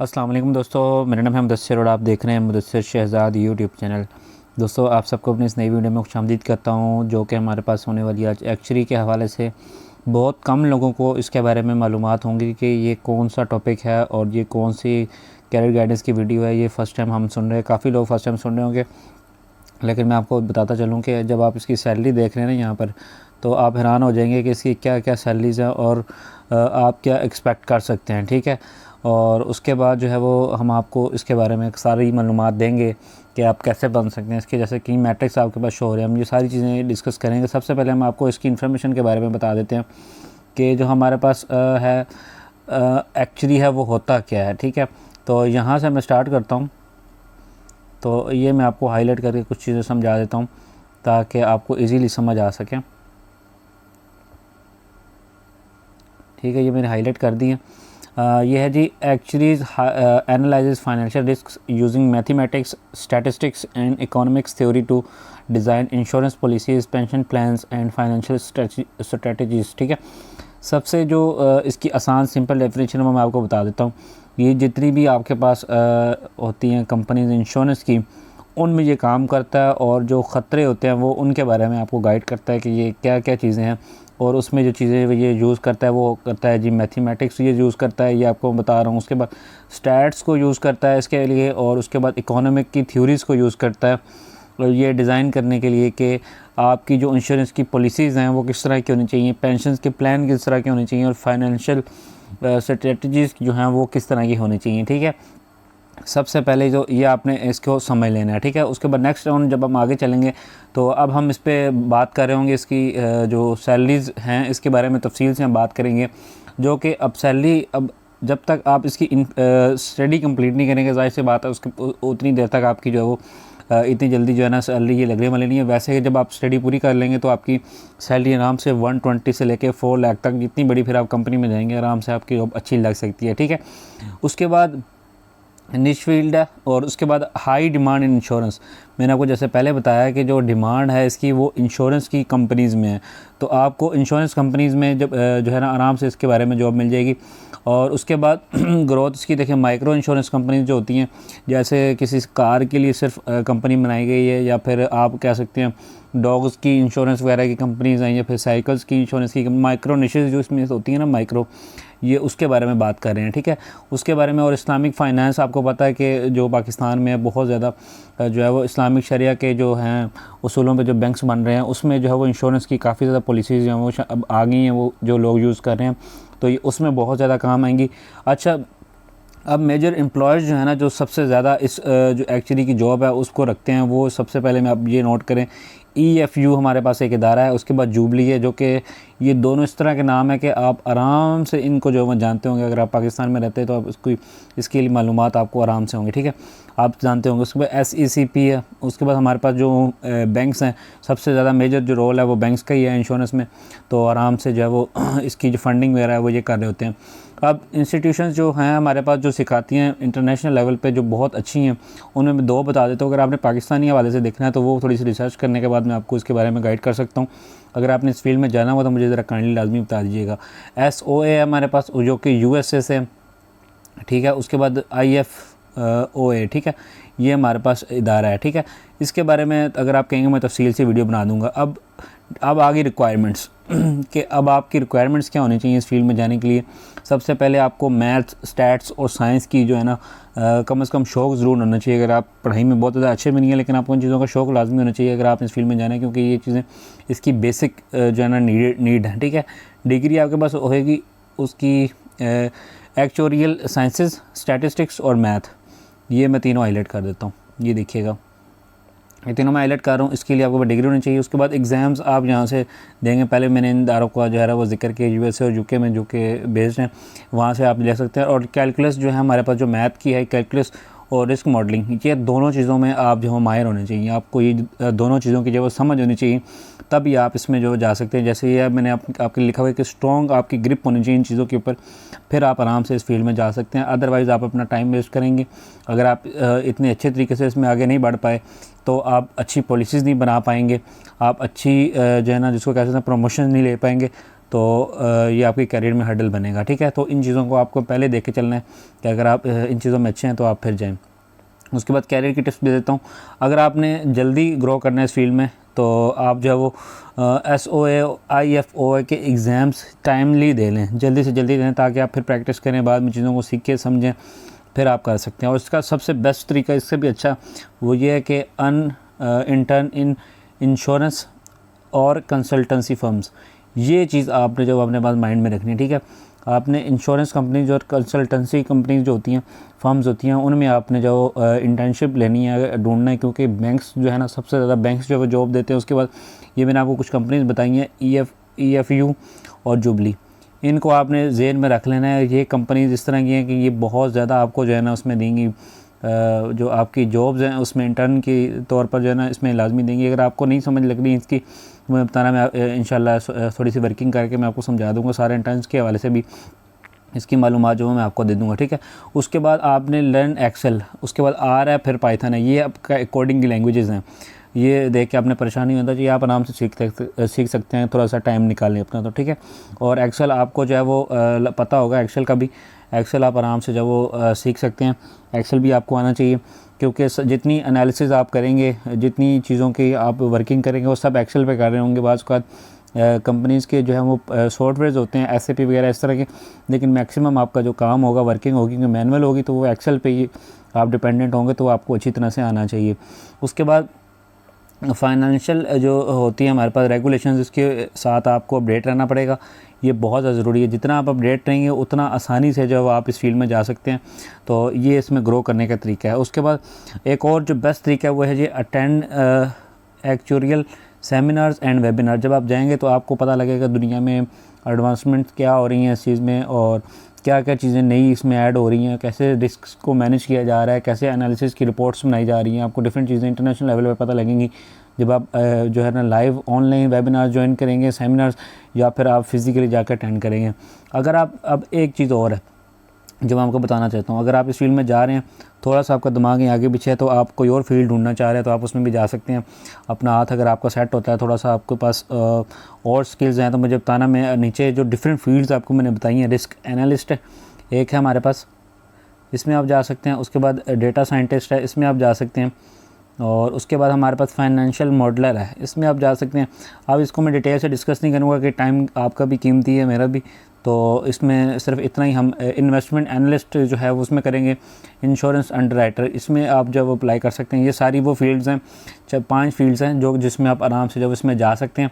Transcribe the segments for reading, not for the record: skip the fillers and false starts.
अस्सलाम वालेकुम दोस्तों, मेरा नाम है मुदस्सिर और आप देख रहे हैं मुदस्सिर शहज़ाद यूट्यूब चैनल। दोस्तों, आप सबको अपनी इस नई वीडियो में खुशामदीद करता हूं, जो कि हमारे पास होने वाली आज एक्चुअली के हवाले से बहुत कम लोगों को इसके बारे में मालूमात होंगी कि ये कौन सा टॉपिक है और ये कौन सी कैरियर गाइडेंस की वीडियो है। ये फ़र्स्ट टाइम हम सुन रहे हैं, काफ़ी लोग फ़र्स्ट टाइम सुन रहे होंगे, लेकिन मैं आपको बताता चलूँ कि जब आप इसकी सैलरी देख रहे हैं ना यहाँ पर, तो आप हैरान हो जाएंगे कि इसकी क्या क्या सैलरीज़ हैं और आप क्या एक्सपेक्ट कर सकते हैं। ठीक है, और उसके बाद जो है वो हम आपको इसके बारे में सारी मालूमात देंगे कि आप कैसे बन सकते हैं इसके, जैसे कि मैट्रिक्स आपके पास शो हो रहे हैं। हम ये सारी चीज़ें डिस्कस करेंगे। सबसे पहले हम आपको इसकी इन्फॉर्मेशन के बारे में बता देते हैं कि जो हमारे पास है एक्चुअली है वो होता क्या है। ठीक है, तो यहाँ से मैं स्टार्ट करता हूँ। तो ये मैं आपको हाईलाइट करके कुछ चीज़ें समझा देता हूँ ताकि आपको इजीली समझ आ सके। ठीक है, ये मैंने हाईलाइट कर दी है। ये है जी, actuaries analyses financial risk using mathematics, statistics and economics theory to design insurance policies, pension plans and financial strategies. ठीक है, सबसे जो इसकी आसान सिंपल डेफिनेशन मैं आपको बता देता हूँ। ये जितनी भी आपके पास होती हैं कंपनीज इंश्योरेंस की, उनमें ये काम करता है, और जो ख़तरे होते हैं वो उनके बारे में आपको गाइड करता है कि ये क्या क्या चीज़ें हैं, और उसमें जो चीज़ें ये यूज़ करता है वो करता है जी मैथमेटिक्स ये यूज़ करता है, ये आपको बता रहा हूँ। उसके बाद स्टैट्स को यूज़ करता है इसके लिए, और उसके बाद इकोनॉमिक की थ्योरीज़ को यूज़ करता है, और ये डिज़ाइन करने के लिए कि आपकी जो इंश्योरेंस की पॉलिसीज़ हैं वो किस तरह की होनी चाहिए, पेंशन के प्लान किस तरह के होने चाहिए, और फाइनेंशियल स्ट्रेटजीज़ जो हैं वो किस तरह की होनी चाहिए। ठीक है, सबसे पहले जो ये आपने इसको समझ लेना है। ठीक है, उसके बाद नेक्स्ट राउंड जब हम आगे चलेंगे तो अब हम इस पर बात कर रहे होंगे, इसकी जो सैलरीज़ हैं इसके बारे में तफसील से हम बात करेंगे। जो कि अब सैलरी, अब जब तक आप इसकी स्टडी कंप्लीट नहीं करेंगे, ज़ाहिर सी बात है उसके उतनी देर तक आपकी जो है वो इतनी जल्दी जो है ना सैलरी ये लगने वाली नहीं है। वैसे जब आप स्टडी पूरी कर लेंगे तो आपकी सैलरी आराम से 120 से लेके 4 लाख तक, जितनी बड़ी फिर आप कंपनी में जाएंगे आराम से आपकी जॉब अच्छी लग सकती है। ठीक है, उसके बाद निश फील्ड है, और उसके बाद हाई डिमांड इन इंश्योरेंस। मैंने आपको जैसे पहले बताया कि जो डिमांड है इसकी वो इंश्योरेंस की कंपनीज़ में है, तो आपको इंश्योरेंस कंपनीज़ में जब जो है ना आराम से इसके बारे में जॉब मिल जाएगी। और उसके बाद ग्रोथ इसकी देखिए, माइक्रो इंश्योरेंस कंपनीज जो होती हैं, जैसे किसी कार के लिए सिर्फ कंपनी बनाई गई है, या फिर आप कह सकते हैं डॉग्स की इंश्योरेंस वगैरह की कंपनीज हैं, या फिर साइकिल्स की इंश्योरेंस की माइक्रो निशेज़ जो इसमें होती हैं ना माइक्रो, ये उसके बारे में बात कर रहे हैं। ठीक है, उसके बारे में। और इस्लामिक फ़ाइनेंस, आपको पता है कि जो पाकिस्तान में बहुत ज़्यादा जो है वो इस्लामिक शरिया के जो हैं उसूलों पे जो बैंक्स बन रहे हैं, उसमें जो है वो इंश्योरेंस की काफ़ी ज़्यादा पॉलिसीज़ हैं वो अब आ गई हैं, वो जो लोग यूज़ कर रहे हैं, तो ये उसमें बहुत ज़्यादा काम आएंगी। अच्छा, अब मेजर एम्प्लॉयज़ जो है ना, जो सबसे ज़्यादा इस जो एक्चुअली की जॉब है उसको रखते हैं, वो सबसे पहले मैं आप ये नोट करें, EFU हमारे पास एक इदारा है, उसके बाद जुबली है, जो कि ये दोनों इस तरह के नाम है कि आप आराम से इनको जो है जानते होंगे। अगर आप पाकिस्तान में रहते हैं तो आप इसके लिए मालूमात आपको आराम से होंगी। ठीक है, आप जानते होंगे। उसके बाद SECP है। उसके बाद हमारे पास जो बैंक्स हैं, सबसे ज़्यादा मेजर जो रोल है वो बैंक्स का ही है इंश्योरेंस में, तो आराम से जो है वो इसकी जो फंडिंग वगैरह है वो ये कर रहे होते हैं। अब इंस्टीट्यूशंस जो हैं हमारे पास जो सिखाती हैं इंटरनेशनल लेवल पे जो बहुत अच्छी हैं, उनमें मैं 2 बता देता हूँ। अगर आपने पाकिस्तानी हवाले से देखना है तो वो थोड़ी सी रिसर्च करने के बाद मैं आपको इसके बारे में गाइड कर सकता हूँ। अगर आपने इस फील्ड में जाना हो तो मुझे ज़रा काइंडली लाजमी बता दीजिएगा। SOA है हमारे पास, जो कि USA से। ठीक है, उसके बाद IFOA। ठीक है, ये हमारे पास इदारा है। ठीक है, इसके बारे में अगर आप कहेंगे मैं तफसील से वीडियो बना दूँगा। अब आगे रिक्वायरमेंट्स कि अब आपकी रिक्वायरमेंट्स क्या होनी चाहिए इस फील्ड में जाने के लिए। सबसे पहले आपको मैथ्स, स्टैट्स और साइंस की जो है ना कम से कम शौक़ ज़रूर होना चाहिए। अगर आप पढ़ाई में बहुत ज़्यादा अच्छे भी नहीं है, लेकिन आपको उन चीज़ों का शौक़ लाजमी होना चाहिए अगर आप इस फील्ड में जाना है, क्योंकि ये चीज़ें इसकी बेसिक जो है ना नीड है। ठीक है, डिग्री आपके पास होएगी उसकी एक्चुरियल साइंसेस, स्टैटिस्टिक्स और मैथ, ये मैं तीनों हाईलाइट कर देता हूँ। ये देखिएगा, ये तीनों मैं हाईलाइट कर रहा हूँ। इसके लिए आपको डिग्री होनी चाहिए। उसके बाद एग्ज़ाम्स आप यहाँ से देंगे। पहले मैंने इन इदारों का जो है वो जिक्र किया, USA और UK में जो कि बेस्ड हैं, वहाँ से आप ले सकते हैं। और कैलकुलस जो है हमारे पास, जो मैथ की है, कैलकुलस और रिस्क मॉडलिंग, ये दोनों चीज़ों में आप जो है माहिर होने चाहिए। आपको ये दोनों चीज़ों की जो है समझ होनी चाहिए, तभी आप इसमें जो जा सकते हैं। जैसे ये मैंने आपके लिखा हुआ है कि स्ट्रॉन्ग आपकी ग्रिप होनी चाहिए इन चीज़ों के ऊपर, फिर आप आराम से इस फील्ड में जा सकते हैं। अदरवाइज़ आप अपना टाइम वेस्ट करेंगे। अगर आप इतने अच्छे तरीके से इसमें आगे नहीं बढ़ पाए तो आप अच्छी पॉलिसीज़ नहीं बना पाएंगे, आप अच्छी जो है ना जिसको कहते हैं प्रमोशन नहीं ले पाएंगे, तो ये आपके करियर में हर्डल बनेगा, ठीक है। तो इन चीज़ों को आपको पहले देख के चलना है कि अगर आप इन चीज़ों में अच्छे हैं तो आप फिर जाएँ। उसके बाद कैरियर की टिप्स दे देता हूँ। अगर आपने जल्दी ग्रो करना है इस फील्ड में तो आप जो है वो SOA IFOA के एग्ज़ाम्स टाइमली दे लें, जल्दी से जल्दी दें, ताकि आप फिर प्रैक्टिस करें, बाद में चीज़ों को सीख के समझें, फिर आप कर सकते हैं। और इसका सबसे बेस्ट तरीका, इससे भी अच्छा, वो ये है कि इंटर्न इन इंश्योरेंस और कंसल्टेंसी फर्म्स, ये चीज़ आपने जो अपने पास माइंड में रखनी है, ठीक है। आपने इंश्योरेंस कंपनीज और कंसल्टेंसी कंपनीज जो होती हैं, फर्म्स होती हैं, उनमें आपने जो इंटर्नशिप लेनी है, ढूंढना है, क्योंकि बैंक्स जो है ना, सबसे ज़्यादा बैंक्स जो है जॉब देते हैं। उसके बाद ये मैंने आपको कुछ कंपनीज बताई हैं, EFU और जुबली, इनको आपने ज़हन में रख लेना है। ये कंपनीज इस तरह की हैं कि ये बहुत ज़्यादा आपको जो है ना उसमें देंगी, जो आपकी जॉब्स हैं उसमें इंटर्न के तौर पर जो है ना इसमें लाजमी देंगी। अगर आपको नहीं समझ लग रही इसकी, मैं बताना, मैं इंशाल्लाह थोड़ी सी वर्किंग करके मैं आपको समझा दूंगा, सारे इंटर्न्स के हवाले से भी इसकी मालूमात जो है मैं आपको दे दूंगा, ठीक है। उसके बाद आपने लर्न एक्सेल, उसके बाद R है, फिर पाइथन है, ये आपका कोडिंग की लैंग्वेजेस हैं। ये देख के आपने परेशानी होता चाहिए, आप आराम से सीख सकते हैं, थोड़ा सा टाइम निकालें अपना, तो ठीक है। और एक्सेल आपको जो है वो पता होगा, एक्सेल का भी, एक्सेल आप आराम से जो वो सीख सकते हैं। एक्सेल भी आपको आना चाहिए, क्योंकि जितनी एनालिसिस आप करेंगे, जितनी चीज़ों की आप वर्किंग करेंगे, वो सब एक्सेल पे कर रहे होंगे। बाज़ का कंपनीज़ के जो है वो सॉफ्टवेयर्स होते हैं, SAP वगैरह इस तरह के, लेकिन मैक्सिमम आपका जो काम होगा, वर्किंग होगी, क्योंकि मैनुअल होगी, तो वो एक्सेल पे ही आप डिपेंडेंट होंगे, तो आपको अच्छी तरह से आना चाहिए। उसके बाद फाइनेंशियल जो होती है हमारे पास रेगुलेशंस, इसके साथ आपको अपडेट रहना पड़ेगा, ये बहुत ज़्यादा ज़रूरी है। जितना आप अपडेट रहेंगे उतना आसानी से जो आप इस फील्ड में जा सकते हैं, तो ये इसमें ग्रो करने का तरीका है। उसके बाद एक और जो बेस्ट तरीका है वो है जी attend actuarial seminars and webinar. जब आप जाएंगे तो आपको पता लगेगा दुनिया में एडवांसमेंट क्या हो रही हैं इस चीज़ में, और क्या क्या चीज़ें नई इसमें ऐड हो रही हैं, कैसे रिस्क को मैनेज किया जा रहा है, कैसे एनालिसिस की रिपोर्ट्स बनाई जा रही हैं। आपको डिफरेंट चीज़ें इंटरनेशनल लेवल पे पता लगेंगी जब आप जो है ना लाइव ऑनलाइन वेबिनार ज्वाइन करेंगे, सेमिनार्स, या फिर आप फिज़िकली जाकर अटेंड करेंगे। अगर आप, अब एक चीज़ और है जो मैं आपको बताना चाहता हूँ, अगर आप इस फील्ड में जा रहे हैं, थोड़ा सा आपका दिमाग ही आगे पीछे है, तो आप कोई और फील्ड ढूंढना चाह रहे हैं तो आप उसमें भी जा सकते हैं। अपना हाथ अगर आपका सेट होता है, थोड़ा सा आपके पास और स्किल्स हैं, तो मुझे बताना। मैं नीचे जो डिफरेंट फील्ड्स आपको मैंने बताई हैं, रिस्क एनालिस्ट है एक है हमारे पास, इसमें आप जा सकते हैं। उसके बाद डेटा साइंटिस्ट है, इसमें आप जा सकते हैं। और उसके बाद हमारे पास फाइनेंशियल मॉडलर है, इसमें आप जा सकते हैं। अब इसको मैं डिटेल से डिस्कस नहीं करूँगा कि टाइम आपका भी कीमती है, मेरा भी, तो इसमें सिर्फ इतना ही। हम इन्वेस्टमेंट एनालिस्ट जो है वो उसमें करेंगे। इंश्योरेंस अंडरराइटर, इसमें आप जब अप्लाई कर सकते हैं। ये सारी वो फील्ड्स हैं, 5 फील्ड्स हैं जो जिसमें आप आराम से जब इसमें जा सकते हैं,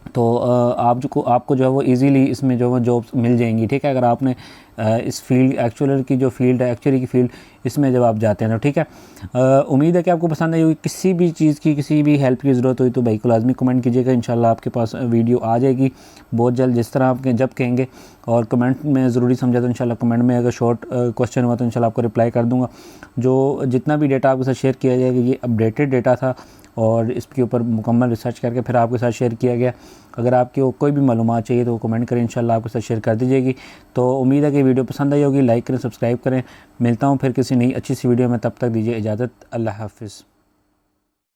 तो आपको जो है वो इजीली इसमें जो है वो जॉब्स मिल जाएंगी, ठीक है। अगर आपने इस फील्ड एक्चुअलर की जो फील्ड है, एक्चुअली की फील्ड, इसमें जब आप जाते हैं तो ठीक है। उम्मीद है कि आपको पसंद आई होगी। किसी भी चीज़ की, किसी भी हेल्प की ज़रूरत हुई तो भाई को लाजमी कमेंट कीजिएगा, इंशाल्लाह आपके पास वीडियो आ जाएगी बहुत जल्द, जिस तरह आपके जब कहेंगे। और कमेंट में ज़रूरी समझा तो इंशाल्लाह कमेंट में अगर शॉर्ट क्वेश्चन हुआ तो इंशाल्लाह आपको रिप्लाई कर दूँगा। जो जितना भी डेटा आपके साथ शेयर किया जाएगा, ये अपडेटेड डेटा था और इसके ऊपर मुकम्मल रिसर्च करके फिर आपके साथ शेयर किया गया। अगर आपको कोई भी मालूमात चाहिए तो कमेंट करें, इंशाल्लाह आपके साथ शेयर कर दी जाएगी। तो उम्मीद है कि वीडियो पसंद आई होगी, लाइक करें, सब्सक्राइब करें। मिलता हूँ फिर किसी नई अच्छी सी वीडियो में, तब तक दीजिए इजाज़त। अल्लाह हाफ़िज़।